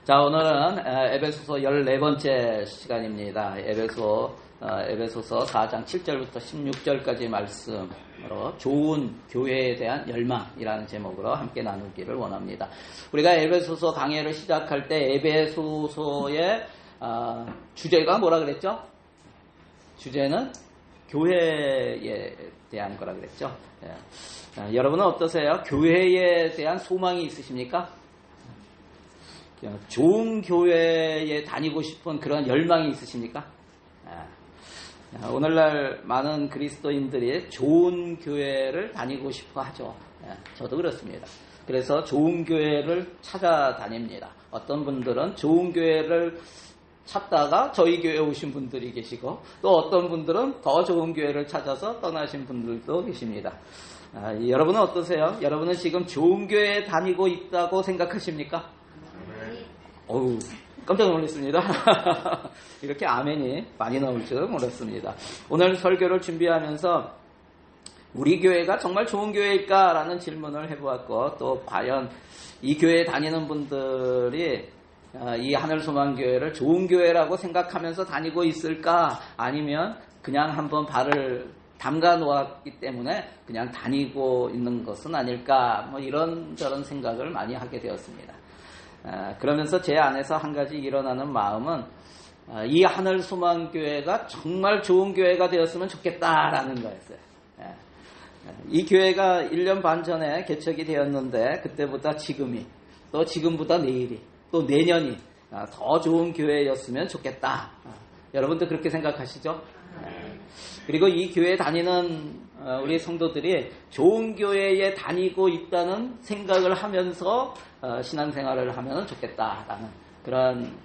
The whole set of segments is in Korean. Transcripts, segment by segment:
자, 오늘은 에베소서 14번째 시간입니다. 에베소서 4장 7절부터 16절까지 말씀으로 좋은 교회에 대한 열망이라는 제목으로 함께 나누기를 원합니다. 우리가 에베소서 강해를 시작할 때 에베소서의 주제가 뭐라 그랬죠? 주제는 교회에 대한 거라 그랬죠. 여러분은 어떠세요? 교회에 대한 소망이 있으십니까? 좋은 교회에 다니고 싶은 그런 열망이 있으십니까? 오늘날 많은 그리스도인들이 좋은 교회를 다니고 싶어 하죠. 저도 그렇습니다. 그래서 좋은 교회를 찾아다닙니다. 어떤 분들은 좋은 교회를 찾다가 저희 교회에 오신 분들이 계시고, 또 어떤 분들은 더 좋은 교회를 찾아서 떠나신 분들도 계십니다. 여러분은 어떠세요? 여러분은 지금 좋은 교회에 다니고 있다고 생각하십니까? 어우, 깜짝 놀랐습니다. 이렇게 아멘이 많이 나올 줄 몰랐습니다. 오늘 설교를 준비하면서 우리 교회가 정말 좋은 교회일까라는 질문을 해보았고, 또 과연 이 교회에 다니는 분들이 이 하늘소망교회를 좋은 교회라고 생각하면서 다니고 있을까, 아니면 그냥 한번 발을 담가 놓았기 때문에 그냥 다니고 있는 것은 아닐까, 이런저런 생각을 많이 하게 되었습니다. 그러면서 제 안에서 한 가지 일어나는 마음은 이 하늘소망교회가 정말 좋은 교회가 되었으면 좋겠다라는 거였어요. 이 교회가 1년 반 전에 개척이 되었는데, 그때보다 지금이, 또 지금보다 내일이, 또 내년이 더 좋은 교회였으면 좋겠다. 여러분도 그렇게 생각하시죠? 그리고 이 교회에 다니는 우리 성도들이 좋은 교회에 다니고 있다는 생각을 하면서 신앙생활을 하면 좋겠다라는 그런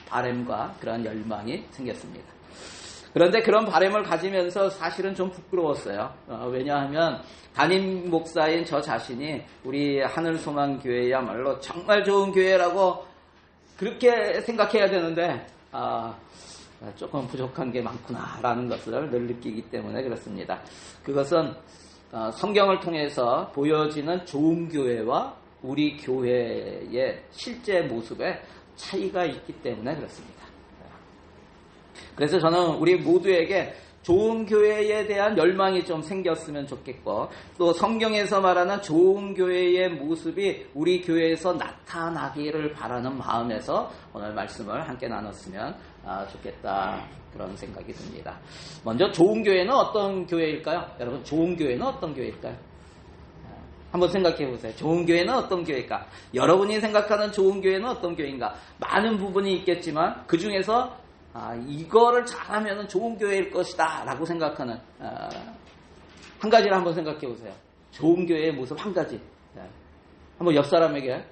바람과 그런 열망이 생겼습니다. 그런데 그런 바람을 가지면서 사실은 좀 부끄러웠어요. 왜냐하면 담임 목사인 저 자신이 우리 하늘소망교회야말로 정말 좋은 교회라고 그렇게 생각해야 되는데 조금 부족한 게 많구나라는 것을 늘 느끼기 때문에 그렇습니다. 그것은 성경을 통해서 보여지는 좋은 교회와 우리 교회의 실제 모습에 차이가 있기 때문에 그렇습니다. 그래서 저는 우리 모두에게 좋은 교회에 대한 열망이 좀 생겼으면 좋겠고, 또 성경에서 말하는 좋은 교회의 모습이 우리 교회에서 나타나기를 바라는 마음에서 오늘 말씀을 함께 나눴으면 좋겠다, 그런 생각이 듭니다. 먼저 좋은 교회는 어떤 교회일까요? 여러분, 좋은 교회는 어떤 교회일까요? 한번 생각해 보세요. 좋은 교회는 어떤 교회일까? 여러분이 생각하는 좋은 교회는 어떤 교회인가? 많은 부분이 있겠지만 그 중에서 이거를 잘하면 좋은 교회일 것이다 라고 생각하는 한 가지를 한번 생각해 보세요. 좋은 교회의 모습 한 가지. 한번 옆 사람에게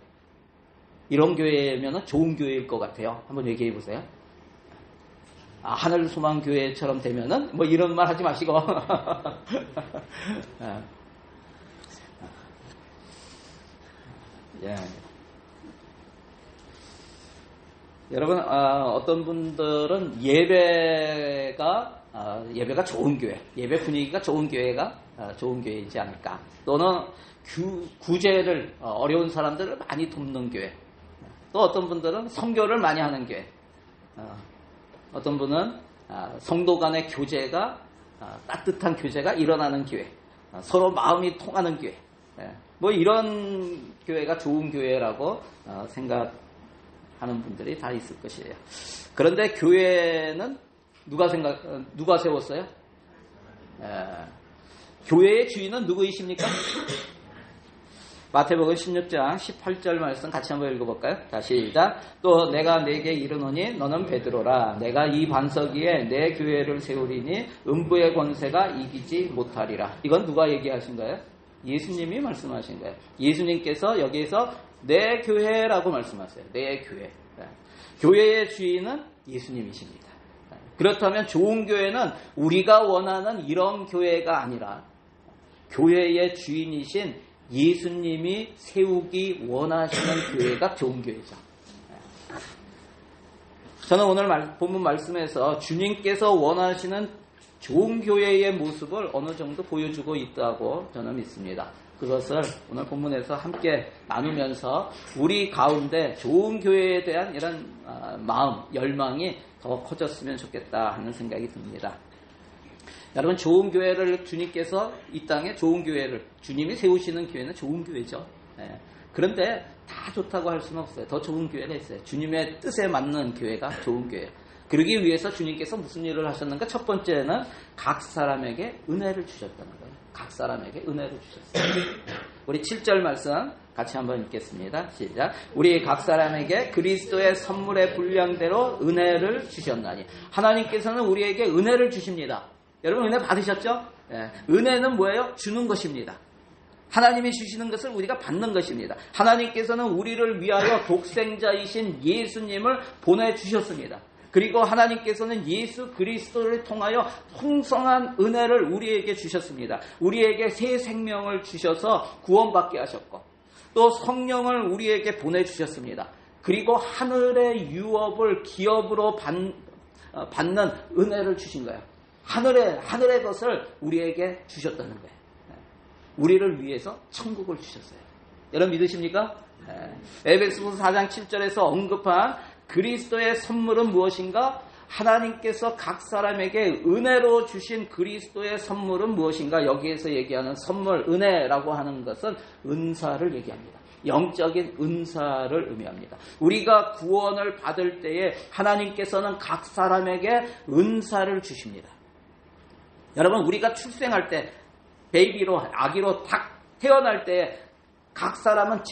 이런 교회면 좋은 교회일 것 같아요. 한번 얘기해 보세요. 하늘소망교회처럼 되면은 이런 말 하지 마시고 예. 여러분, 어떤 분들은 예배가 좋은 교회, 예배 분위기가 좋은 교회가 좋은 교회이지 않을까. 또는 구제를, 어려운 사람들을 많이 돕는 교회. 또 어떤 분들은 선교를 많이 하는 교회. 어떤 분은 성도 간의 교제가, 따뜻한 교제가 일어나는 교회. 서로 마음이 통하는 교회. 이런 교회가 좋은 교회라고 생각하는 분들이 다 있을 것이에요. 그런데 교회는 누가 세웠어요? 교회의 주인은 누구이십니까? 마태복음 16장 18절 말씀 같이 한번 읽어볼까요? 자, 시작. 또 내가 네게 이르노니 너는 베드로라. 내가 이 반석 위에 내 교회를 세우리니 음부의 권세가 이기지 못하리라. 이건 누가 얘기하신 거예요? 예수님이 말씀하신 거예요. 예수님께서 여기에서 내 교회라고 말씀하세요. 내 교회. 교회의 주인은 예수님이십니다. 그렇다면 좋은 교회는 우리가 원하는 이런 교회가 아니라 교회의 주인이신 예수님이 세우기 원하시는 교회가 좋은 교회죠. 저는 오늘 본문 말씀에서 주님께서 원하시는 좋은 교회의 모습을 어느 정도 보여주고 있다고 저는 믿습니다. 그것을 오늘 본문에서 함께 나누면서 우리 가운데 좋은 교회에 대한 이런 마음, 열망이 더 커졌으면 좋겠다 하는 생각이 듭니다. 여러분, 좋은 교회를 주님께서 이 땅에 좋은 교회를 주님이 세우시는 교회는 좋은 교회죠. 그런데 다 좋다고 할 수는 없어요. 더 좋은 교회가 있어요. 주님의 뜻에 맞는 교회가 좋은 교회예요. 그러기 위해서 주님께서 무슨 일을 하셨는가? 첫 번째는 각 사람에게 은혜를 주셨다는 거예요. 각 사람에게 은혜를 주셨어요. 우리 7절 말씀 같이 한번 읽겠습니다. 시작. 우리 각 사람에게 그리스도의 선물의 분량대로 은혜를 주셨나니. 하나님께서는 우리에게 은혜를 주십니다. 여러분, 은혜 받으셨죠? 은혜는 뭐예요? 주는 것입니다. 하나님이 주시는 것을 우리가 받는 것입니다. 하나님께서는 우리를 위하여 독생자이신 예수님을 보내주셨습니다. 그리고 하나님께서는 예수 그리스도를 통하여 풍성한 은혜를 우리에게 주셨습니다. 우리에게 새 생명을 주셔서 구원받게 하셨고, 또 성령을 우리에게 보내주셨습니다. 그리고 하늘의 유업을 기업으로 받는 은혜를 주신 거예요. 하늘의 것을 우리에게 주셨다는 거예요. 우리를 위해서 천국을 주셨어요. 여러분 믿으십니까? 에베소서 4장 7절에서 언급한 그리스도의 선물은 무엇인가? 하나님께서 각 사람에게 은혜로 주신 그리스도의 선물은 무엇인가? 여기에서 얘기하는 선물, 은혜라고 하는 것은 은사를 얘기합니다. 영적인 은사를 의미합니다. 우리가 구원을 받을 때에 하나님께서는 각 사람에게 은사를 주십니다. 여러분, 우리가 출생할 때 베이비로, 아기로 딱 태어날 때 각 사람은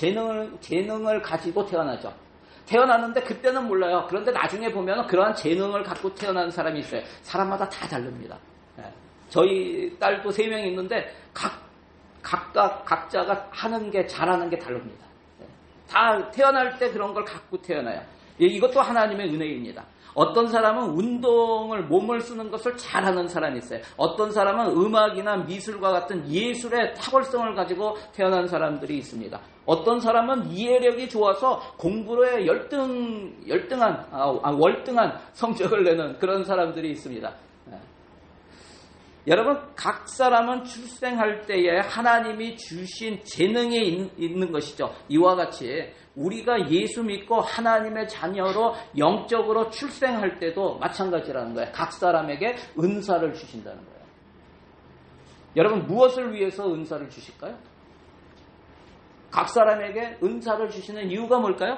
재능을 가지고 태어나죠. 태어났는데 그때는 몰라요. 그런데 나중에 보면 그러한 재능을 갖고 태어난 사람이 있어요. 사람마다 다 다릅니다. 저희 딸도 3명이 있는데 각자가 잘하는 게 다릅니다. 다 태어날 때 그런 걸 갖고 태어나요. 이것도 하나님의 은혜입니다. 어떤 사람은 몸을 쓰는 것을 잘하는 사람이 있어요. 어떤 사람은 음악이나 미술과 같은 예술의 탁월성을 가지고 태어난 사람들이 있습니다. 어떤 사람은 이해력이 좋아서 공부에 월등한 성적을 내는 그런 사람들이 있습니다. 여러분, 각 사람은 출생할 때에 하나님이 주신 재능이 있는 것이죠. 이와 같이 우리가 예수 믿고 하나님의 자녀로 영적으로 출생할 때도 마찬가지라는 거예요. 각 사람에게 은사를 주신다는 거예요. 여러분, 무엇을 위해서 은사를 주실까요? 각 사람에게 은사를 주시는 이유가 뭘까요?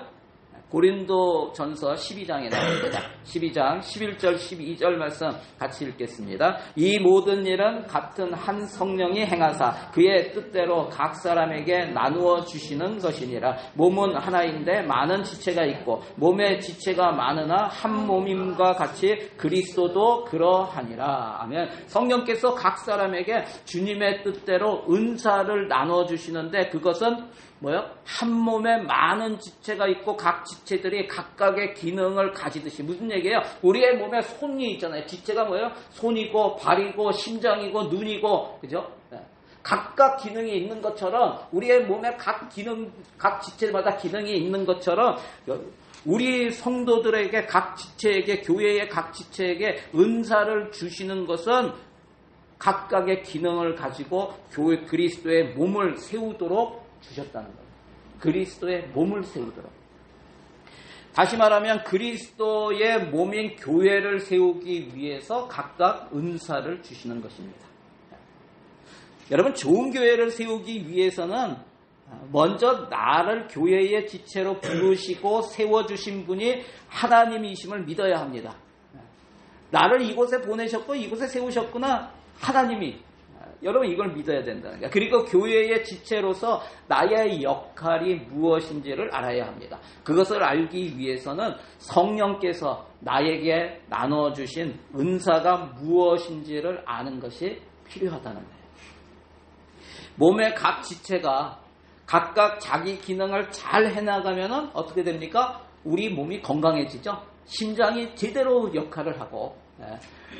고린도전서 12장에 나옵니다. 12장 11절 12절 말씀 같이 읽겠습니다. 이 모든 일은 같은 한 성령이 행하사 그의 뜻대로 각 사람에게 나누어 주시는 것이니라. 몸은 하나인데 많은 지체가 있고 몸의 지체가 많으나 한 몸임과 같이 그리스도도 그러하니라. 아멘. 성령께서 각 사람에게 주님의 뜻대로 은사를 나누어 주시는데 그것은 뭐요? 한 몸에 많은 지체가 있고 각 지체들이 각각의 기능을 가지듯이. 무슨 얘기예요? 우리의 몸에 손이 있잖아요. 지체가 뭐예요? 손이고 발이고 심장이고 눈이고, 그죠? 각각 기능이 있는 것처럼 우리의 몸에 각 지체마다 기능이 있는 것처럼 우리 성도들에게 각 지체에게, 교회의 각 지체에게 은사를 주시는 것은 각각의 기능을 가지고 교회 그리스도의 몸을 세우도록 주셨다는 거예요. 그리스도의 몸을 세우도록. 다시 말하면 그리스도의 몸인 교회를 세우기 위해서 각각 은사를 주시는 것입니다. 여러분, 좋은 교회를 세우기 위해서는 먼저 나를 교회의 지체로 부르시고 세워주신 분이 하나님이심을 믿어야 합니다. 나를 이곳에 보내셨고 이곳에 세우셨구나, 하나님이. 여러분, 이걸 믿어야 된다는 거예요. 그리고 교회의 지체로서 나의 역할이 무엇인지를 알아야 합니다. 그것을 알기 위해서는 성령께서 나에게 나눠주신 은사가 무엇인지를 아는 것이 필요하다는 거예요. 몸의 각 지체가 각각 자기 기능을 잘 해나가면 어떻게 됩니까? 우리 몸이 건강해지죠. 심장이 제대로 역할을 하고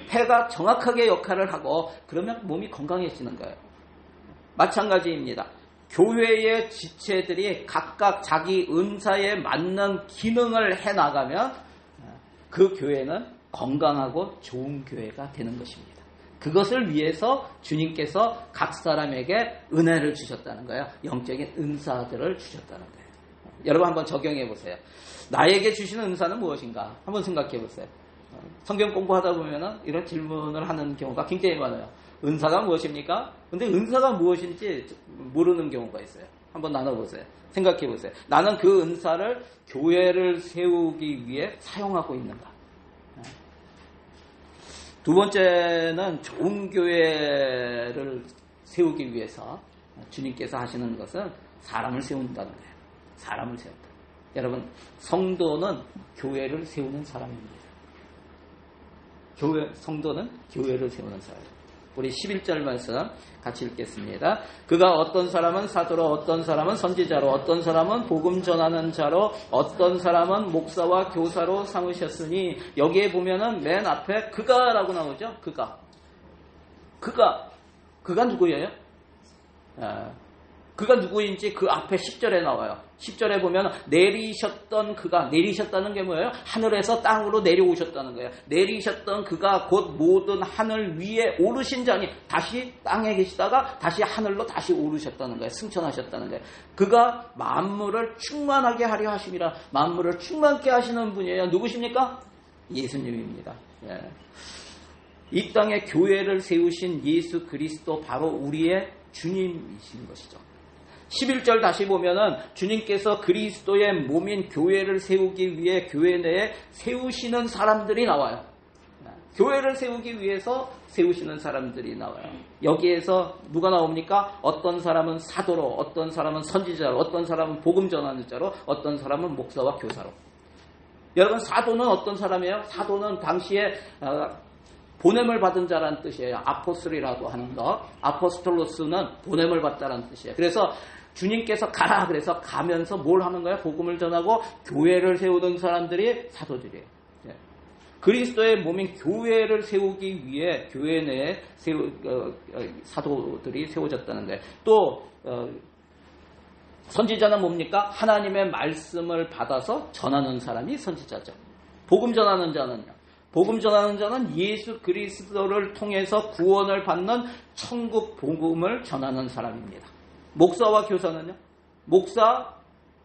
폐가 정확하게 역할을 하고, 그러면 몸이 건강해지는 거예요. 마찬가지입니다. 교회의 지체들이 각각 자기 은사에 맞는 기능을 해나가면 그 교회는 건강하고 좋은 교회가 되는 것입니다. 그것을 위해서 주님께서 각 사람에게 은혜를 주셨다는 거예요. 영적인 은사들을 주셨다는 거예요. 여러분 한번 적용해 보세요. 나에게 주시는 은사는 무엇인가? 한번 생각해 보세요. 성경 공부하다 보면은 이런 질문을 하는 경우가 굉장히 많아요. 은사가 무엇입니까? 근데 은사가 무엇인지 모르는 경우가 있어요. 한번 나눠보세요. 생각해 보세요. 나는 그 은사를 교회를 세우기 위해 사용하고 있는가? 두 번째는 좋은 교회를 세우기 위해서 주님께서 하시는 것은 사람을 세운다는 거예요. 사람을 세운다. 여러분, 성도는 교회를 세우는 사람입니다. 성도는 교회를 세우는 사람. 우리 11절 말씀 같이 읽겠습니다. 그가 어떤 사람은 사도로, 어떤 사람은 선지자로, 어떤 사람은 복음 전하는 자로, 어떤 사람은 목사와 교사로 삼으셨으니, 여기에 보면은 맨 앞에 그가라고 나오죠. 그가 누구예요? 그가 누구인지 그 앞에 10절에 나와요. 10절에 보면 내리셨던 그가, 내리셨다는 게 뭐예요? 하늘에서 땅으로 내려오셨다는 거예요. 내리셨던 그가 곧 모든 하늘 위에 오르신 자니, 다시 땅에 계시다가 다시 하늘로 다시 오르셨다는 거예요. 승천하셨다는 거예요. 그가 만물을 충만하게 하려 하심이라. 만물을 충만케 하시는 분이에요. 누구십니까? 예수님입니다. 예. 이 땅에 교회를 세우신 예수 그리스도, 바로 우리의 주님이신 것이죠. 11절 다시 보면은 주님께서 그리스도의 몸인 교회를 세우기 위해 교회 내에 세우시는 사람들이 나와요. 교회를 세우기 위해서 세우시는 사람들이 나와요. 여기에서 누가 나옵니까? 어떤 사람은 사도로, 어떤 사람은 선지자로, 어떤 사람은 복음 전하는 자로, 어떤 사람은 목사와 교사로. 여러분, 사도는 어떤 사람이에요? 사도는 당시에 보냄을 받은 자라는 뜻이에요. 아포스리라고 하는 것. 아포스톨로스는 보냄을 받다라는 뜻이에요. 그래서 주님께서 가라 그래서 가면서 뭘 하는 거예요? 복음을 전하고 교회를 세우던 사람들이 사도들이에요. 그리스도의 몸인 교회를 세우기 위해 교회 내에 사도들이 세워졌다는 거예요. 또 선지자는 뭡니까? 하나님의 말씀을 받아서 전하는 사람이 선지자죠. 복음 전하는 자는요? 복음 전하는 자는 예수 그리스도를 통해서 구원을 받는 천국 복음을 전하는 사람입니다. 목사와 교사는요? 목사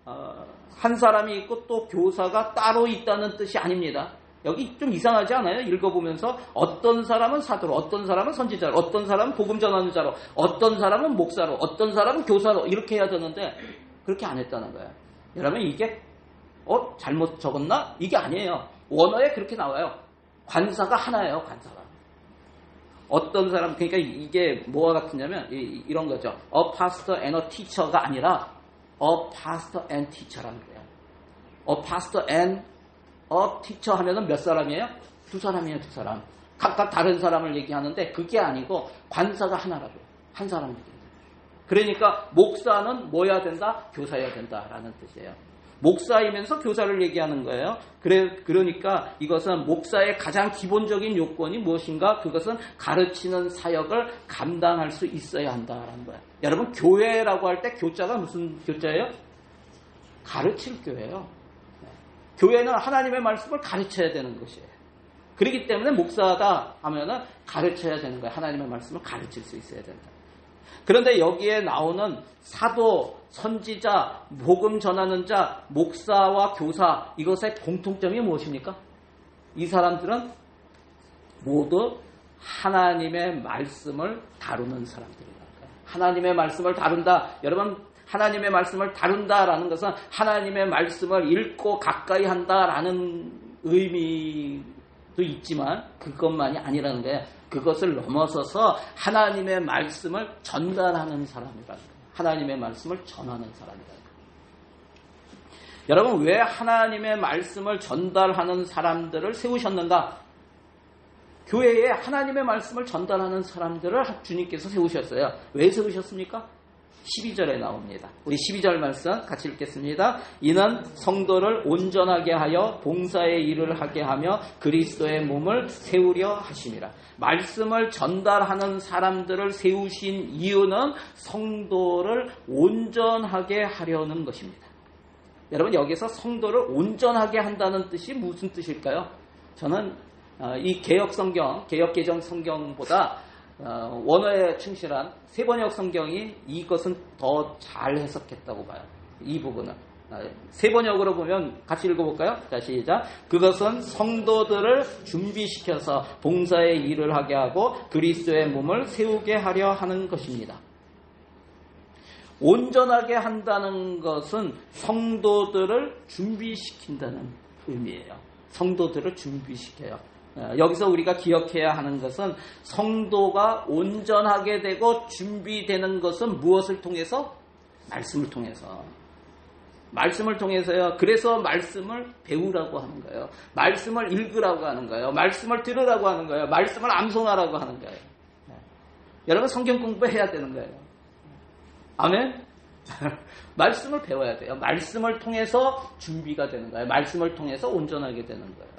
한 사람이 있고 또 교사가 따로 있다는 뜻이 아닙니다. 여기 좀 이상하지 않아요? 읽어보면서 어떤 사람은 사도로, 어떤 사람은 선지자로, 어떤 사람은 복음 전하는 자로, 어떤 사람은 목사로, 어떤 사람은 교사로, 이렇게 해야 되는데 그렇게 안 했다는 거예요. 여러분, 이게 잘못 적었나? 이게 아니에요. 원어에 그렇게 나와요. 관사가 하나예요. 관사가. 어떤 사람, 그러니까 이게 뭐와 같으냐면 이런 거죠. A pastor and a teacher가 아니라 A pastor and teacher라는 거예요. A pastor and a teacher 하면은 몇 사람이에요? 두 사람이에요. 두 사람. 각각 다른 사람을 얘기하는데 그게 아니고 관사가 하나라고요. 한 사람 얘기해요. 그러니까 목사는 뭐여야 된다? 교사여야 된다라는 뜻이에요. 목사이면서 교사를 얘기하는 거예요. 그러니까 이것은 목사의 가장 기본적인 요건이 무엇인가? 그것은 가르치는 사역을 감당할 수 있어야 한다라는 거예요. 여러분, 교회라고 할 때 교자가 무슨 교자예요? 가르칠 교회예요. 교회는 하나님의 말씀을 가르쳐야 되는 것이에요. 그렇기 때문에 목사다 하면은 가르쳐야 되는 거예요. 하나님의 말씀을 가르칠 수 있어야 된다. 그런데 여기에 나오는 사도, 선지자, 복음 전하는 자, 목사와 교사, 이것의 공통점이 무엇입니까? 이 사람들은 모두 하나님의 말씀을 다루는 사람들이라는 거예요. 하나님의 말씀을 다룬다. 여러분, 하나님의 말씀을 다룬다라는 것은 하나님의 말씀을 읽고 가까이 한다라는 의미도 있지만 그것만이 아니라는 거예요. 그것을 넘어서서 하나님의 말씀을 전달하는 사람이라는 거예요. 하나님의 말씀을 전하는 사람이라는 거예요. 여러분, 왜 하나님의 말씀을 전달하는 사람들을 세우셨는가? 교회에 하나님의 말씀을 전달하는 사람들을 주님께서 세우셨어요. 왜 세우셨습니까? 12절에 나옵니다. 우리 12절 말씀 같이 읽겠습니다. 이는 성도를 온전하게 하여 봉사의 일을 하게 하며 그리스도의 몸을 세우려 하심이라. 말씀을 전달하는 사람들을 세우신 이유는 성도를 온전하게 하려는 것입니다. 여러분, 여기서 성도를 온전하게 한다는 뜻이 무슨 뜻일까요? 저는 이 개혁 성경, 개혁 개정 성경보다 원어에 충실한 세번역 성경이 이것은 더 잘 해석했다고 봐요. 이 부분은. 세번역으로 보면 같이 읽어볼까요? 자, 시작. 그것은 성도들을 준비시켜서 봉사의 일을 하게 하고 그리스도의 몸을 세우게 하려 하는 것입니다. 온전하게 한다는 것은 성도들을 준비시킨다는 의미예요. 성도들을 준비시켜요. 여기서 우리가 기억해야 하는 것은 성도가 온전하게 되고 준비되는 것은 무엇을 통해서? 말씀을 통해서. 말씀을 통해서요. 그래서 말씀을 배우라고 하는 거예요. 말씀을 읽으라고 하는 거예요. 말씀을 들으라고 하는 거예요. 말씀을 암송하라고 하는 거예요. 여러분 성경 공부해야 되는 거예요. 아멘? 말씀을 배워야 돼요. 말씀을 통해서 준비가 되는 거예요. 말씀을 통해서 온전하게 되는 거예요.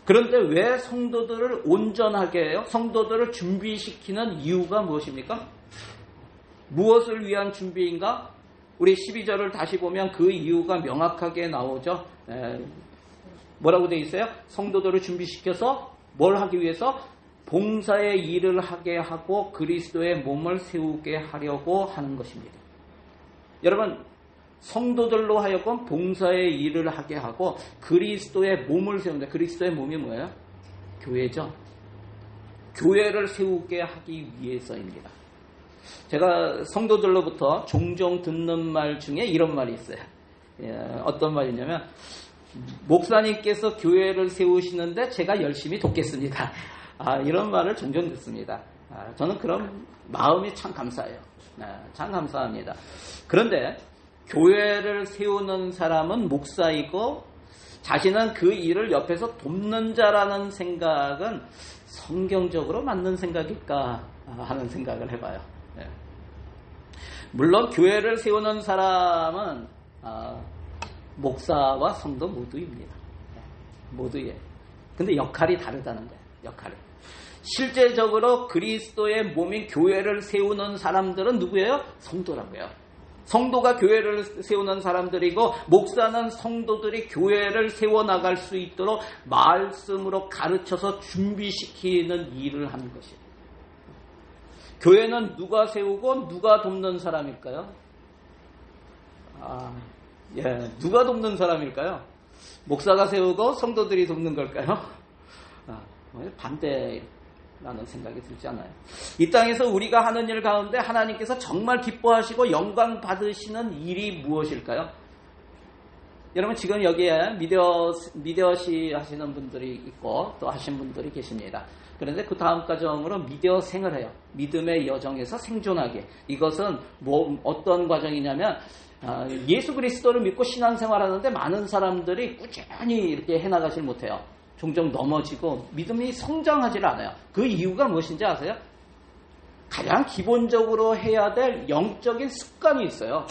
그런데 왜 성도들을 온전하게 해요? 성도들을 준비시키는 이유가 무엇입니까? 무엇을 위한 준비인가? 우리 12절을 다시 보면 그 이유가 명확하게 나오죠. 뭐라고 되어 있어요? 성도들을 준비시켜서 뭘 하기 위해서? 봉사의 일을 하게 하고 그리스도의 몸을 세우게 하려고 하는 것입니다. 여러분, 성도들로 하여금 봉사의 일을 하게 하고 그리스도의 몸을 세운다. 그리스도의 몸이 뭐예요? 교회죠. 교회를 세우게 하기 위해서입니다. 제가 성도들로부터 종종 듣는 말 중에 이런 말이 있어요. 어떤 말이냐면 목사님께서 교회를 세우시는데 제가 열심히 돕겠습니다. 이런 말을 종종 듣습니다. 저는 그런 마음이 참 감사해요. 참 감사합니다. 그런데 교회를 세우는 사람은 목사이고 자신은 그 일을 옆에서 돕는 자라는 생각은 성경적으로 맞는 생각일까 하는 생각을 해봐요. 물론 교회를 세우는 사람은 목사와 성도 모두입니다. 모두예. 근데 역할이 다르다는 거예요. 역할이. 실제적으로 그리스도의 몸인 교회를 세우는 사람들은 누구예요? 성도라고요. 성도가 교회를 세우는 사람들이고 목사는 성도들이 교회를 세워나갈 수 있도록 말씀으로 가르쳐서 준비시키는 일을 하는 것이에요. 교회는 누가 세우고 누가 돕는 사람일까요? 누가 돕는 사람일까요? 목사가 세우고 성도들이 돕는 걸까요? 반대라는 생각이 들지 않아요. 이 땅에서 우리가 하는 일 가운데 하나님께서 정말 기뻐하시고 영광 받으시는 일이 무엇일까요? 여러분 지금 여기에 미디어시 하시는 분들이 있고 또 하신 분들이 계십니다. 그런데 그 다음 과정으로 미디어생을 해요. 믿음의 여정에서 생존하게. 이것은 어떤 과정이냐면 예수 그리스도를 믿고 신앙생활하는데 많은 사람들이 꾸준히 이렇게 해나가질 못해요. 종종 넘어지고 믿음이 성장하지 않아요. 그 이유가 무엇인지 아세요? 가장 기본적으로 해야 될 영적인 습관이 있어요.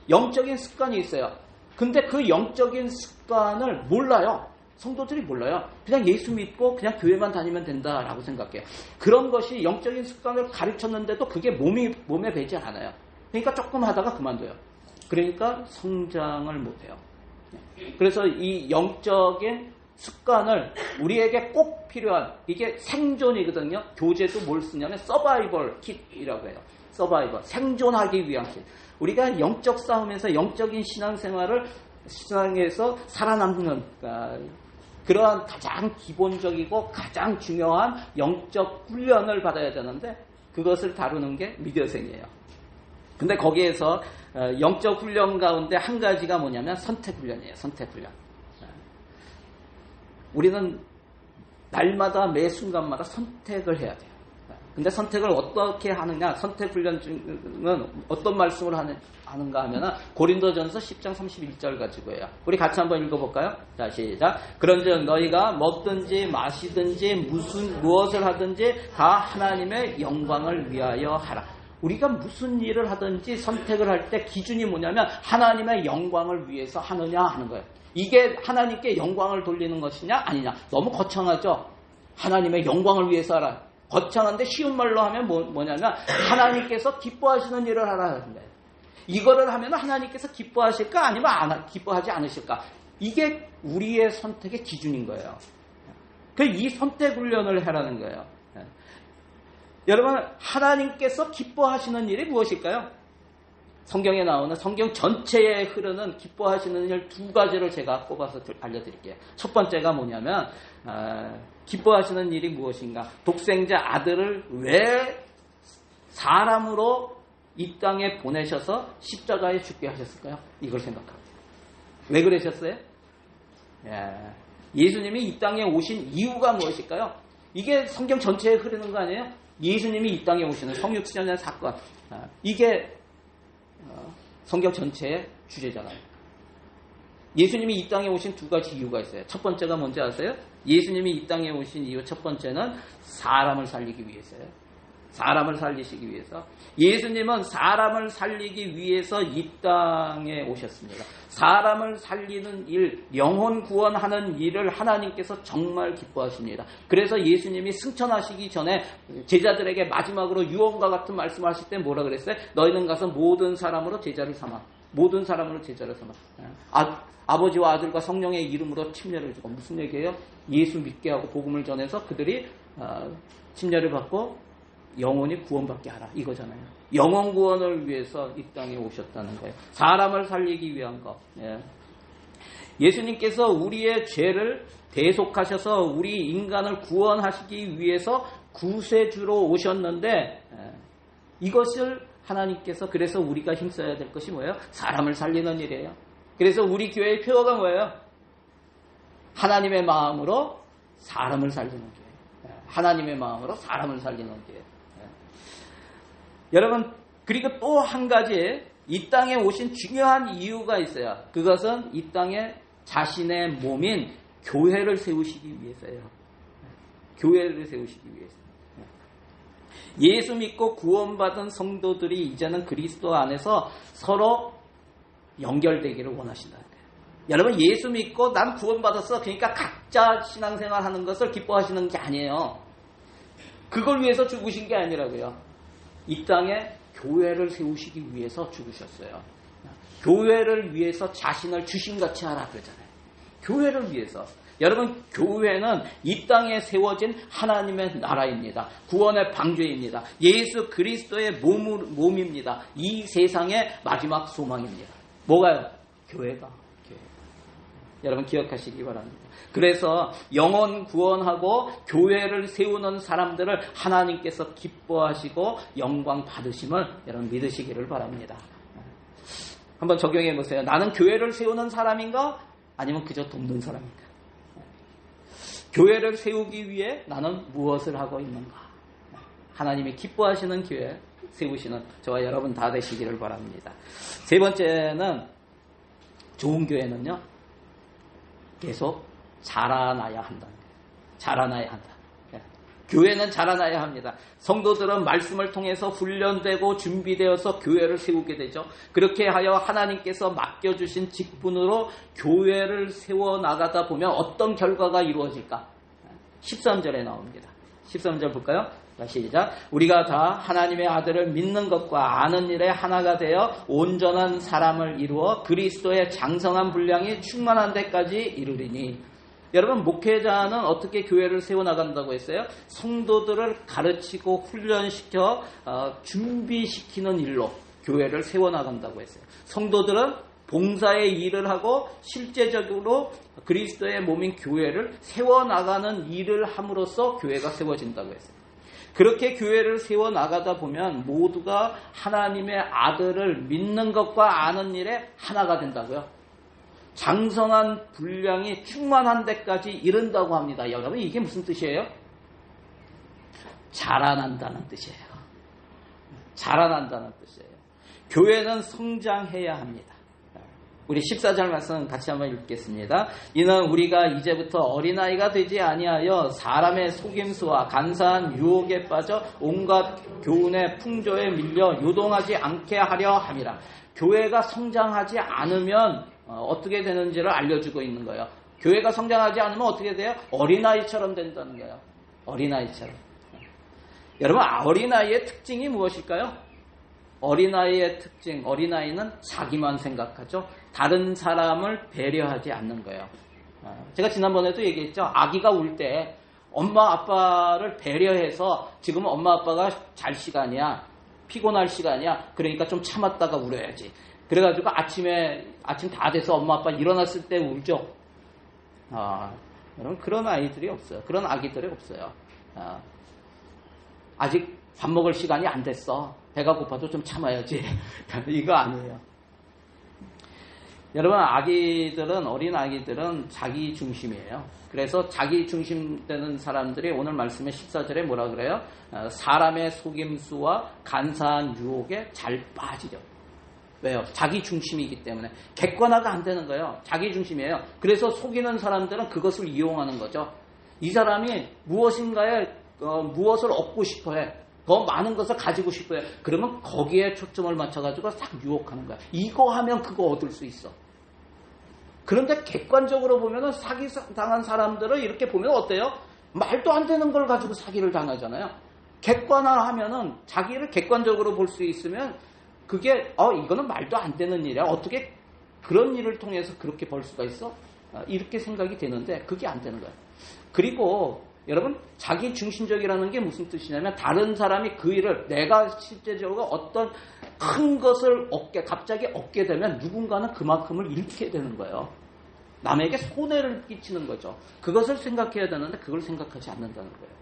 영적인 습관이 있어요. 근데 그 영적인 습관을 몰라요. 성도들이 몰라요. 그냥 예수 믿고 그냥 교회만 다니면 된다라고 생각해요. 그런 것이 영적인 습관을 가르쳤는데도 그게 몸에 배지 않아요. 그러니까 조금 하다가 그만둬요. 그러니까 성장을 못해요. 그래서 이 영적인 습관을 우리에게 꼭 필요한 이게 생존이거든요. 교재도 뭘 쓰냐면 서바이벌 킷이라고 해요. 서바이벌, 생존하기 위한 킷. 우리가 영적 싸움에서 영적인 신앙생활을 신앙에서 살아남는 그러한 가장 기본적이고 가장 중요한 영적 훈련을 받아야 되는데 그것을 다루는 게 미디어생이에요. 근데 거기에서 영적 훈련 가운데 한 가지가 뭐냐면 선택훈련이에요. 선택훈련. 우리는 날마다 매 순간마다 선택을 해야 돼요. 근데 선택을 어떻게 하느냐? 선택훈련은 어떤 말씀을 하는가 하면은 고린도전서 10장 31절 가지고 해요. 우리 같이 한번 읽어볼까요? 자, 시작. 그런즉 너희가 먹든지 마시든지 무엇을 하든지 다 하나님의 영광을 위하여 하라. 우리가 무슨 일을 하든지 선택을 할 때 기준이 뭐냐면 하나님의 영광을 위해서 하느냐 하는 거예요. 이게 하나님께 영광을 돌리는 것이냐 아니냐. 너무 거창하죠. 하나님의 영광을 위해서 하라. 거창한데 쉬운 말로 하면 뭐냐면 하나님께서 기뻐하시는 일을 하라 하는 거예요. 이거를 하면 하나님께서 기뻐하실까 아니면 기뻐하지 않으실까. 이게 우리의 선택의 기준인 거예요. 이 선택 훈련을 하라는 거예요. 여러분, 하나님께서 기뻐하시는 일이 무엇일까요? 성경에 나오는 성경 전체에 흐르는 기뻐하시는 일 두 가지를 제가 뽑아서 알려드릴게요. 첫 번째가 뭐냐면 기뻐하시는 일이 무엇인가? 독생자 아들을 왜 사람으로 이 땅에 보내셔서 십자가에 죽게 하셨을까요? 이걸 생각합니다. 왜 그러셨어요? 예수님이 이 땅에 오신 이유가 무엇일까요? 이게 성경 전체에 흐르는 거 아니에요? 예수님이 이 땅에 오시는 성육신의 사건, 이게 성경 전체의 주제잖아요. 예수님이 이 땅에 오신 두 가지 이유가 있어요. 첫 번째가 뭔지 아세요? 예수님이 이 땅에 오신 이유 첫 번째는 사람을 살리기 위해서요. 사람을 살리시기 위해서. 예수님은 사람을 살리기 위해서 이 땅에 오셨습니다. 사람을 살리는 일, 영혼 구원하는 일을 하나님께서 정말 기뻐하십니다. 그래서 예수님이 승천하시기 전에 제자들에게 마지막으로 유언과 같은 말씀을 하실 때 뭐라 그랬어요? 너희는 가서 모든 사람으로 제자를 삼아. 모든 사람으로 제자를 삼아. 아버지와 아들과 성령의 이름으로 침례를 주고. 무슨 얘기예요? 예수 믿게 하고 복음을 전해서 그들이 침례를 받고 영혼이 구원받게 하라, 이거잖아요. 영혼 구원을 위해서 이 땅에 오셨다는 거예요. 사람을 살리기 위한 것. 예수님께서 우리의 죄를 대속하셔서 우리 인간을 구원하시기 위해서 구세주로 오셨는데, 이것을 하나님께서, 그래서 우리가 힘써야 될 것이 뭐예요? 사람을 살리는 일이에요. 그래서 우리 교회의 표어가 뭐예요? 하나님의 마음으로 사람을 살리는 교회. 하나님의 마음으로 사람을 살리는 교회. 여러분, 그리고 또 한 가지 이 땅에 오신 중요한 이유가 있어요. 그것은 이 땅에 자신의 몸인 교회를 세우시기 위해서예요. 교회를 세우시기 위해서. 예수 믿고 구원받은 성도들이 이제는 그리스도 안에서 서로 연결되기를 원하신다는 거예요. 여러분, 예수 믿고 난 구원받았어, 그러니까 각자 신앙생활 하는 것을 기뻐하시는 게 아니에요. 그걸 위해서 죽으신 게 아니라고요. 이 땅에 교회를 세우시기 위해서 죽으셨어요. 교회를 위해서 자신을 주신같이 하라 그러잖아요. 교회를 위해서. 여러분, 교회는 이 땅에 세워진 하나님의 나라입니다. 구원의 방주입니다. 예수 그리스도의 몸입니다. 이 세상의 마지막 소망입니다. 뭐가요? 교회가. 여러분 기억하시기 바랍니다. 그래서 영혼 구원하고 교회를 세우는 사람들을 하나님께서 기뻐하시고 영광 받으심을 여러분 믿으시기를 바랍니다. 한번 적용해 보세요. 나는 교회를 세우는 사람인가? 아니면 그저 돕는 사람인가? 교회를 세우기 위해 나는 무엇을 하고 있는가? 하나님이 기뻐하시는 교회 세우시는 저와 여러분 다 되시기를 바랍니다. 세 번째는, 좋은 교회는요, 계속 자라나야 한다. 자라나야 한다. 교회는 자라나야 합니다. 성도들은 말씀을 통해서 훈련되고 준비되어서 교회를 세우게 되죠. 그렇게 하여 하나님께서 맡겨주신 직분으로 교회를 세워나가다 보면 어떤 결과가 이루어질까? 13절에 나옵니다. 13절 볼까요? 시작. 우리가 다 하나님의 아들을 믿는 것과 아는 일에 하나가 되어 온전한 사람을 이루어 그리스도의 장성한 분량이 충만한 데까지 이르리니. 여러분, 목회자는 어떻게 교회를 세워나간다고 했어요? 성도들을 가르치고 훈련시켜 준비시키는 일로 교회를 세워나간다고 했어요. 성도들은 봉사의 일을 하고 실제적으로 그리스도의 몸인 교회를 세워나가는 일을 함으로써 교회가 세워진다고 했어요. 그렇게 교회를 세워나가다 보면 모두가 하나님의 아들을 믿는 것과 아는 일에 하나가 된다고요. 장성한 분량이 충만한 데까지 이른다고 합니다. 여러분, 이게 무슨 뜻이에요? 자라난다는 뜻이에요. 자라난다는 뜻이에요. 교회는 성장해야 합니다. 우리 14절 말씀 같이 한번 읽겠습니다. 이는 우리가 이제부터 어린아이가 되지 아니하여 사람의 속임수와 간사한 유혹에 빠져 온갖 교훈의 풍조에 밀려 요동하지 않게 하려 함이라. 교회가 성장하지 않으면 어떻게 되는지를 알려주고 있는 거예요. 교회가 성장하지 않으면 어떻게 돼요? 어린아이처럼 된다는 거예요. 어린아이처럼. 여러분, 어린아이의 특징이 무엇일까요? 어린아이의 특징, 어린아이는 자기만 생각하죠. 다른 사람을 배려하지 않는 거예요. 제가 지난번에도 얘기했죠. 아기가 울 때 엄마 아빠를 배려해서 지금은 엄마 아빠가 잘 시간이야, 피곤할 시간이야, 그러니까 좀 참았다가 울어야지. 그래가지고 아침 다 돼서 엄마 아빠 일어났을 때 울죠. 여러분, 그런 아이들이 없어요. 그런 아기들이 없어요. 아직 밥 먹을 시간이 안 됐어. 배가 고파도 좀 참아야지. 이거 아니에요. 여러분, 어린 아기들은 자기 중심이에요. 그래서 자기 중심되는 사람들이 오늘 말씀의 14절에 뭐라 그래요? 사람의 속임수와 간사한 유혹에 잘 빠지죠. 왜요? 자기 중심이기 때문에. 객관화가 안 되는 거예요. 자기 중심이에요. 그래서 속이는 사람들은 그것을 이용하는 거죠. 이 사람이 무엇인가에 무엇을 얻고 싶어해. 더 많은 것을 가지고 싶어해. 그러면 거기에 초점을 맞춰가지고 싹 유혹하는 거야. 이거 하면 그거 얻을 수 있어. 그런데 객관적으로 보면은 사기 당한 사람들을 이렇게 보면 어때요? 말도 안 되는 걸 가지고 사기를 당하잖아요. 객관화하면은 자기를 객관적으로 볼 수 있으면 그게 이거는 말도 안 되는 일이야. 어떻게 그런 일을 통해서 그렇게 벌 수가 있어? 이렇게 생각이 되는데 그게 안 되는 거예요. 그리고 여러분, 자기 중심적이라는 게 무슨 뜻이냐면 다른 사람이 그 일을 내가 실제적으로 어떤 큰 것을 갑자기 얻게 되면 누군가는 그만큼을 잃게 되는 거예요. 남에게 손해를 끼치는 거죠. 그것을 생각해야 되는데 그걸 생각하지 않는다는 거예요.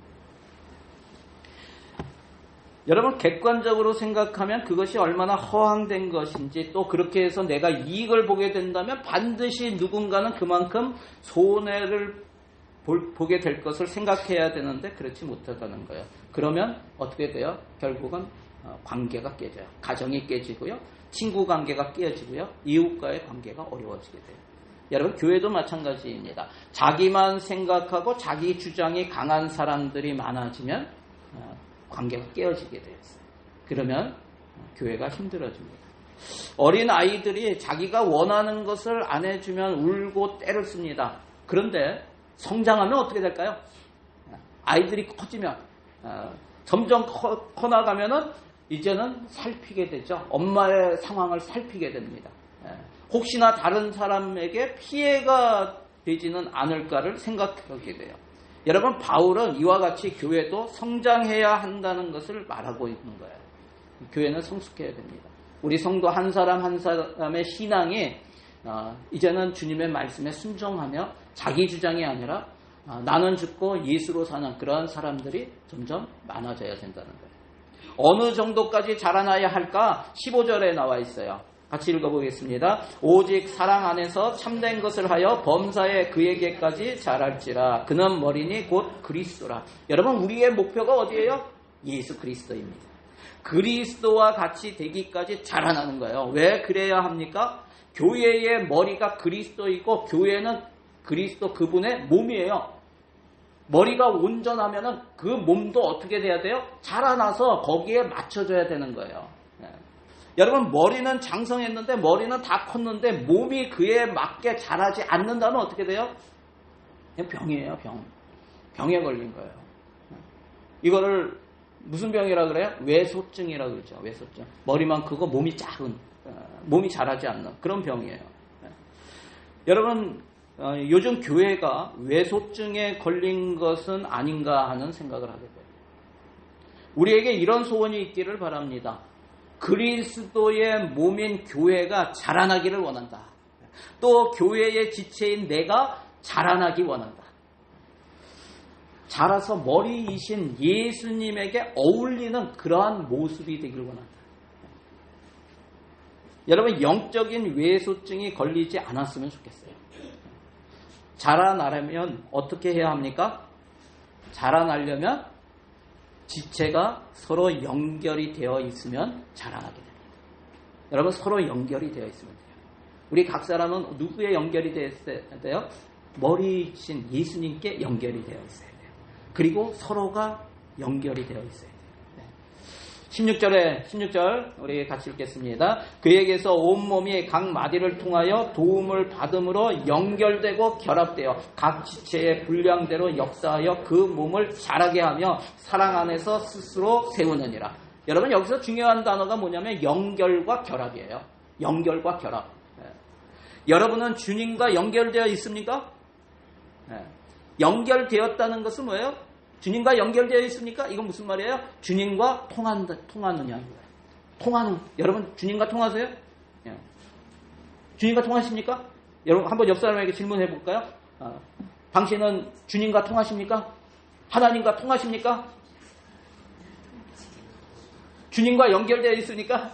여러분, 객관적으로 생각하면 그것이 얼마나 허황된 것인지, 또 그렇게 해서 내가 이익을 보게 된다면 반드시 누군가는 그만큼 손해를 보게 될 것을 생각해야 되는데 그렇지 못하다는 거예요. 그러면 어떻게 돼요? 결국은 관계가 깨져요. 가정이 깨지고요. 친구 관계가 깨지고요. 이웃과의 관계가 어려워지게 돼요. 여러분, 교회도 마찬가지입니다. 자기만 생각하고 자기 주장이 강한 사람들이 많아지면 관계가 깨어지게 돼요. 그러면 교회가 힘들어집니다. 어린 아이들이 자기가 원하는 것을 안 해주면 울고 때를 씁니다. 그런데 성장하면 어떻게 될까요? 아이들이 커지면 점점 커나가면은 이제는 살피게 되죠. 엄마의 상황을 살피게 됩니다. 혹시나 다른 사람에게 피해가 되지는 않을까를 생각하게 돼요. 여러분, 바울은 이와 같이 교회도 성장해야 한다는 것을 말하고 있는 거예요. 교회는 성숙해야 됩니다. 우리 성도 한 사람 한 사람의 신앙이 이제는 주님의 말씀에 순종하며 자기 주장이 아니라 나는 죽고 예수로 사는 그러한 사람들이 점점 많아져야 된다는 거예요. 어느 정도까지 자라나야 할까? 15절에 나와 있어요. 같이 읽어보겠습니다. 오직 사랑 안에서 참된 것을 하여 범사에 그에게까지 자랄지라. 그는 머리니 곧 그리스도라. 여러분, 우리의 목표가 어디예요? 예수 그리스도입니다. 그리스도와 같이 되기까지 자라나는 거예요. 왜 그래야 합니까? 교회의 머리가 그리스도이고 교회는 그리스도 그분의 몸이에요. 머리가 온전하면은 그 몸도 어떻게 돼야 돼요? 자라나서 거기에 맞춰줘야 되는 거예요. 여러분, 머리는 장성했는데 머리는 다 컸는데 몸이 그에 맞게 자라지 않는다면 어떻게 돼요? 그냥 병이에요. 병에 걸린 거예요. 이거를 무슨 병이라 그래요? 외소증이라 그러죠. 외소증. 머리만 크고 몸이 작은, 몸이 자라지 않는 그런 병이에요. 여러분, 요즘 교회가 외소증에 걸린 것은 아닌가 하는 생각을 하게 돼요. 우리에게 이런 소원이 있기를 바랍니다. 그리스도의 몸인 교회가 자라나기를 원한다. 또 교회의 지체인 내가 자라나기 원한다. 자라서 머리이신 예수님에게 어울리는 그러한 모습이 되기를 원한다. 여러분, 영적인 외소증이 걸리지 않았으면 좋겠어요. 자라나려면 어떻게 해야 합니까? 자라나려면 지체가 서로 연결이 되어 있으면 자라나게 됩니다. 여러분, 서로 연결이 되어 있으면 돼요. 우리 각 사람은 누구에 연결이 되어 있어야 돼요? 머리이신 예수님께 연결이 되어 있어야 돼요. 그리고 서로가 연결이 되어 있어야 돼요. 16절 우리 같이 읽겠습니다. 그에게서 온몸이 각 마디를 통하여 도움을 받음으로 연결되고 결합되어 각 지체의 분량대로 역사하여 그 몸을 자라게 하며 사랑 안에서 스스로 세우느니라. 여러분, 여기서 중요한 단어가 뭐냐면 연결과 결합이에요. 연결과 결합. 여러분은 주님과 연결되어 있습니까? 연결되었다는 것은 뭐예요? 주님과 연결되어 있습니까? 이건 무슨 말이에요? 주님과 통하느냐. 통하는. 여러분 주님과 통하세요? 주님과 통하십니까? 여러분 한번 옆 사람에게 질문해 볼까요? 당신은 주님과 통하십니까? 하나님과 통하십니까? 주님과 연결되어 있으니까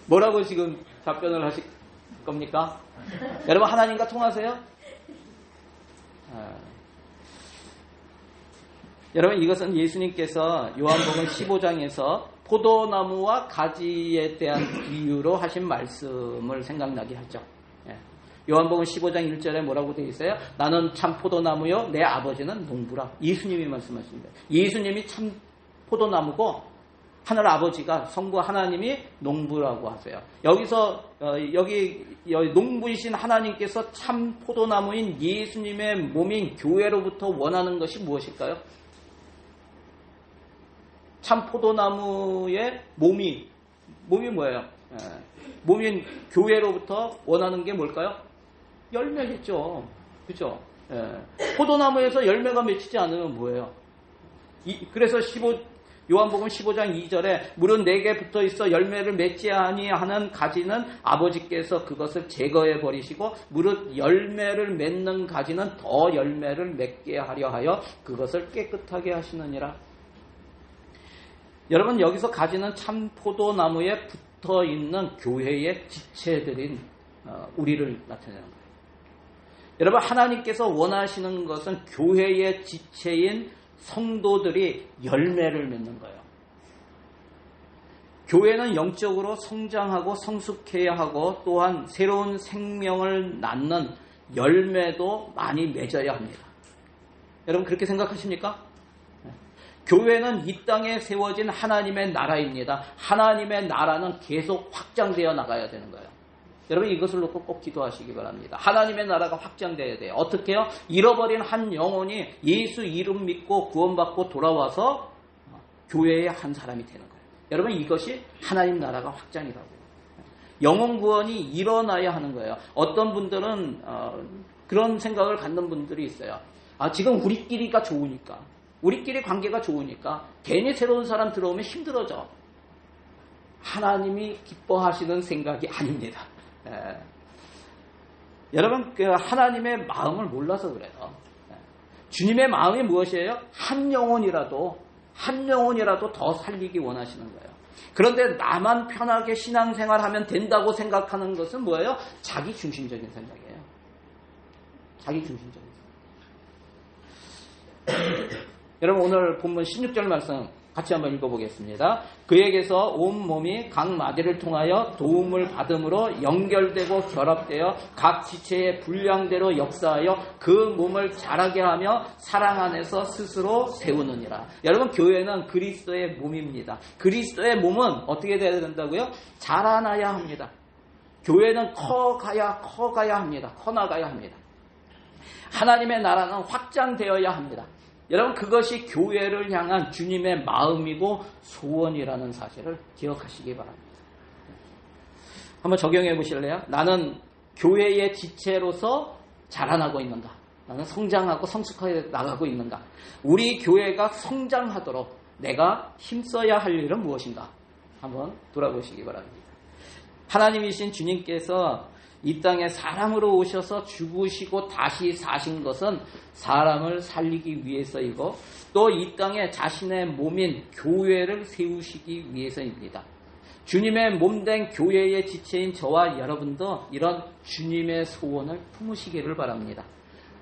뭐라고 지금 답변을 하실 겁니까? 여러분 하나님과 통하세요? 여러분 이것은 예수님께서 요한복음 15장에서 포도나무와 가지에 대한 비유로 하신 말씀을 생각나게 하죠. 요한복음 15장 1절에 뭐라고 되어 있어요? 나는 참 포도나무요 내 아버지는 농부라. 예수님이 말씀하십니다. 예수님이 참 포도나무고 하늘 아버지가 성부 하나님이 농부라고 하세요. 여기서 여기 농부이신 하나님께서 참 포도나무인 예수님의 몸인 교회로부터 원하는 것이 무엇일까요? 참 포도나무의 몸이 뭐예요? 몸인 교회로부터 원하는 게 뭘까요? 열매겠죠. 그렇죠? 포도나무에서 열매가 맺히지 않으면 뭐예요? 그래서 요한복음 15장 2절에 물은 내게 붙어 있어 열매를 맺지 아니하는 가지는 아버지께서 그것을 제거해 버리시고 무릇 열매를 맺는 가지는 더 열매를 맺게 하려 하여 그것을 깨끗하게 하시느니라. 여러분 여기서 가지는 참 포도나무에 붙어 있는 교회의 지체들인 우리를 나타내는 거예요. 여러분 하나님께서 원하시는 것은 교회의 지체인 성도들이 열매를 맺는 거예요. 교회는 영적으로 성장하고 성숙해야 하고 또한 새로운 생명을 낳는 열매도 많이 맺어야 합니다. 여러분 그렇게 생각하십니까? 교회는 이 땅에 세워진 하나님의 나라입니다. 하나님의 나라는 계속 확장되어 나가야 되는 거예요. 여러분 이것을 놓고 꼭 기도하시기 바랍니다. 하나님의 나라가 확장되어야 돼요. 어떻게 해요? 잃어버린 한 영혼이 예수 이름 믿고 구원받고 돌아와서 교회의 한 사람이 되는 거예요. 여러분 이것이 하나님 나라가 확장이라고요. 영혼 구원이 일어나야 하는 거예요. 어떤 분들은 그런 생각을 갖는 분들이 있어요. 지금 우리끼리가 좋으니까 우리끼리 관계가 좋으니까 괜히 새로운 사람 들어오면 힘들어져. 하나님이 기뻐하시는 생각이 아닙니다. 여러분 하나님의 마음을 몰라서 그래요. 주님의 마음이 무엇이에요? 한 영혼이라도 더 살리기 원하시는 거예요. 그런데 나만 편하게 신앙생활하면 된다고 생각하는 것은 뭐예요? 자기 중심적인 생각이에요. 자기 중심적인 생각. 여러분 오늘 본문 16절 말씀 같이 한번 읽어보겠습니다. 그에게서 온 몸이 각 마디를 통하여 도움을 받음으로 연결되고 결합되어 각 지체의 분량대로 역사하여 그 몸을 자라게 하며 사랑 안에서 스스로 세우느니라. 여러분 교회는 그리스도의 몸입니다. 그리스도의 몸은 어떻게 돼야 된다고요? 자라나야 합니다. 교회는 커가야 합니다. 커나가야 합니다. 하나님의 나라는 확장되어야 합니다. 여러분 그것이 교회를 향한 주님의 마음이고 소원이라는 사실을 기억하시기 바랍니다. 한번 적용해 보실래요? 나는 교회의 지체로서 자라나고 있는가? 나는 성장하고 성숙하게 나가고 있는가? 우리 교회가 성장하도록 내가 힘써야 할 일은 무엇인가? 한번 돌아보시기 바랍니다. 하나님이신 주님께서 이 땅에 사람으로 오셔서 죽으시고 다시 사신 것은 사람을 살리기 위해서이고 또 이 땅에 자신의 몸인 교회를 세우시기 위해서입니다. 주님의 몸된 교회의 지체인 저와 여러분도 이런 주님의 소원을 품으시기를 바랍니다.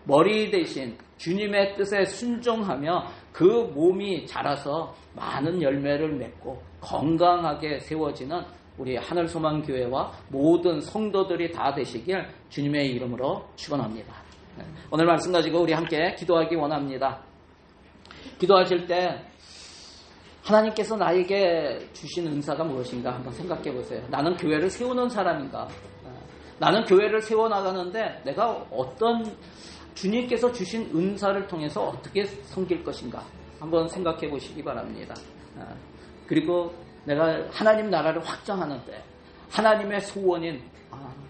머리 대신 주님의 뜻에 순종하며 그 몸이 자라서 많은 열매를 맺고 건강하게 세워지는 우리 하늘소망교회와 모든 성도들이 다 되시길 주님의 이름으로 축원합니다. 오늘 말씀 가지고 우리 함께 기도하기 원합니다. 기도하실 때 하나님께서 나에게 주신 은사가 무엇인가 한번 생각해 보세요. 나는 교회를 세우는 사람인가? 나는 교회를 세워나가는데 내가 어떤 주님께서 주신 은사를 통해서 어떻게 섬길 것인가? 한번 생각해 보시기 바랍니다. 그리고 내가 하나님 나라를 확장하는데 하나님의 소원인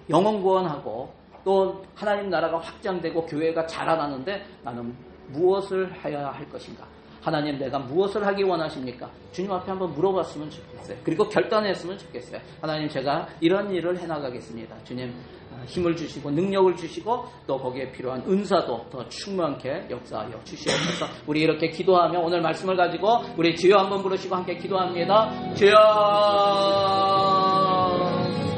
영혼 구원하고 또 하나님 나라가 확장되고 교회가 자라나는데 나는 무엇을 해야 할 것인가? 하나님, 내가 무엇을 하기 원하십니까? 주님 앞에 한번 물어봤으면 좋겠어요. 그리고 결단했으면 좋겠어요. 하나님, 제가 이런 일을 해나가겠습니다. 주님, 힘을 주시고 능력을 주시고 또 거기에 필요한 은사도 더 충만케 역사하여 주시옵소서. 우리 이렇게 기도하며 오늘 말씀을 가지고 우리 주여 한번 부르시고 함께 기도합니다. 주여.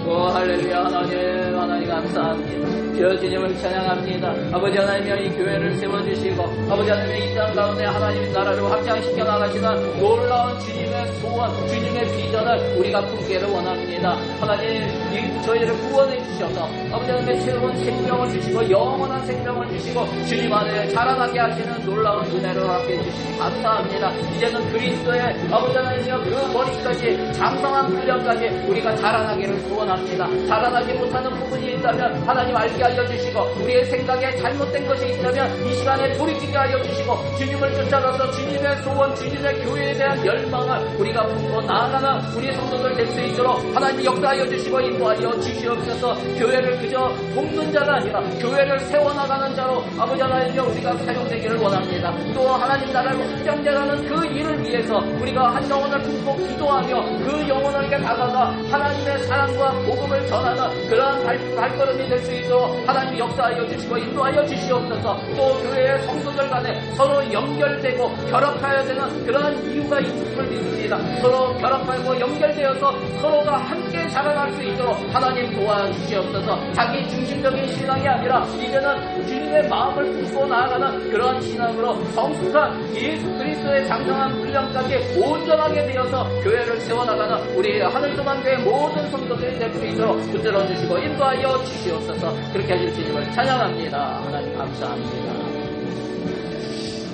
오 할렐루야. 하나님 감사합니다. 주여 주님을 찬양합니다. 아버지 하나님이여 이 교회를 세워주시고 아버지 하나님의 이 땅 가운데 하나님의 나라를 확장시켜 나가시는 놀라운 주님의 소원, 주님의 비전을 우리가 품기를 원합니다. 하나님 저희를 구원해 주셔서 아버지 하나님의 새로운 생명을 주시고 영원한 생명을 주시고 주님 안에 자라나게 하시는 놀라운 은혜를 함께 해주시니 감사합니다. 이제는 그리스도의 아버지 하나님이여 그 머리까지 장성한 훈련까지 우리가 자라나기를 소원합니다. 자라나지 못하는 부분이 있다면 하나님 알게 알려주시고 우리의 생각에 잘못된 것이 있다면 이 시간에 돌이키게 알려주시고 주님을 쫓아가서 주님의 소원, 주님의 교회에 대한 열망을 우리가 품고 나아가는 우리 성도들 될 수 있도록 하나님 역사하여 주시고 인도하여 주시옵소서. 교회를 그저 돕는 자가 아니라 교회를 세워나가는 자로 아버지 하나님여 우리가 사용되기를 원합니다. 또 하나님 나라를 확장되라는 그 일을 위해서 우리가 한 영혼을 품고 기도하며 그 영혼에게 다가가 하나님의 사랑과 복음을 전하는 그러한 발걸음이 될 수 있도록 하나님 역사하여 주시고 인도하여 주시옵소서. 또 교회의 성도들 간에 서로 연결되고 결합해야 되는 그러한 이유가 있음을 믿습니다. 서로 결합하고 연결되어서 서로가 함께 자라날 수 있도록 하나님 도와주시옵소서. 자기 중심적인 신앙이 아니라 이제는 주님의 마음을 품고 나아가는 그러한 신앙으로 성숙한 예수 그리스도의 장성한 훈련까지 온전하게 되어서 교회를 세워나가는 우리 하늘소망교회 모든 성도들이 될 수 있도록 붙들어 주시고 인도하여 주시옵소서. 그렇게 하실 주님을 찬양합니다. 하나님 감사합니다.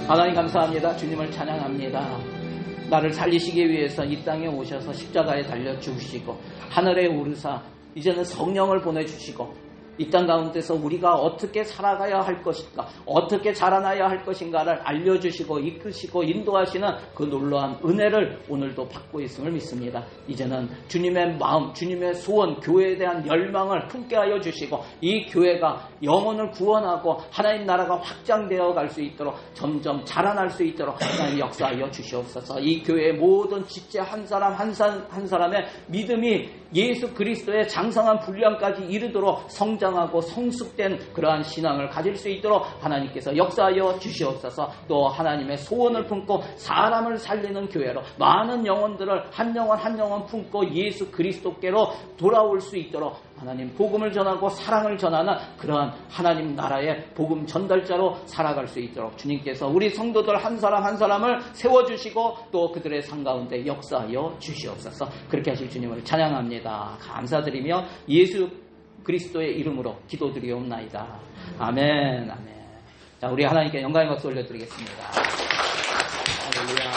하나님 감사합니다. 주님을 찬양합니다. 나를 살리시기 위해서 이 땅에 오셔서 십자가에 달려 죽으시고 하늘에 오르사 이제는 성령을 보내주시고 이 땅 가운데서 우리가 어떻게 살아가야 할 것인가, 어떻게 자라나야 할 것인가를 알려주시고 이끄시고 인도하시는 그 놀라운 은혜를 오늘도 받고 있음을 믿습니다. 이제는 주님의 마음, 주님의 소원, 교회에 대한 열망을 품게 하여 주시고 이 교회가 영혼을 구원하고 하나님 나라가 확장되어 갈 수 있도록 점점 자라날 수 있도록 하나님 역사하여 주시옵소서. 이 교회의 모든 지체 한 사람 한 사람의 믿음이 예수 그리스도의 장성한 분량까지 이르도록 성장하고 성숙된 그러한 신앙을 가질 수 있도록 하나님께서 역사하여 주시옵소서. 또 하나님의 소원을 품고 사람을 살리는 교회로 많은 영혼들을 한 영혼 한 영혼 품고 예수 그리스도께로 돌아올 수 있도록 하나님 복음을 전하고 사랑을 전하는 그러한 하나님 나라의 복음 전달자로 살아갈 수 있도록 주님께서 우리 성도들 한 사람 한 사람을 세워주시고 또 그들의 삶 가운데 역사하여 주시옵소서. 그렇게 하실 주님을 찬양합니다. 감사드리며 예수 그리스도의 이름으로 기도드리옵나이다. 아멘. 아멘. 자, 우리 하나님께 영광의 박수 올려드리겠습니다. 할렐루야.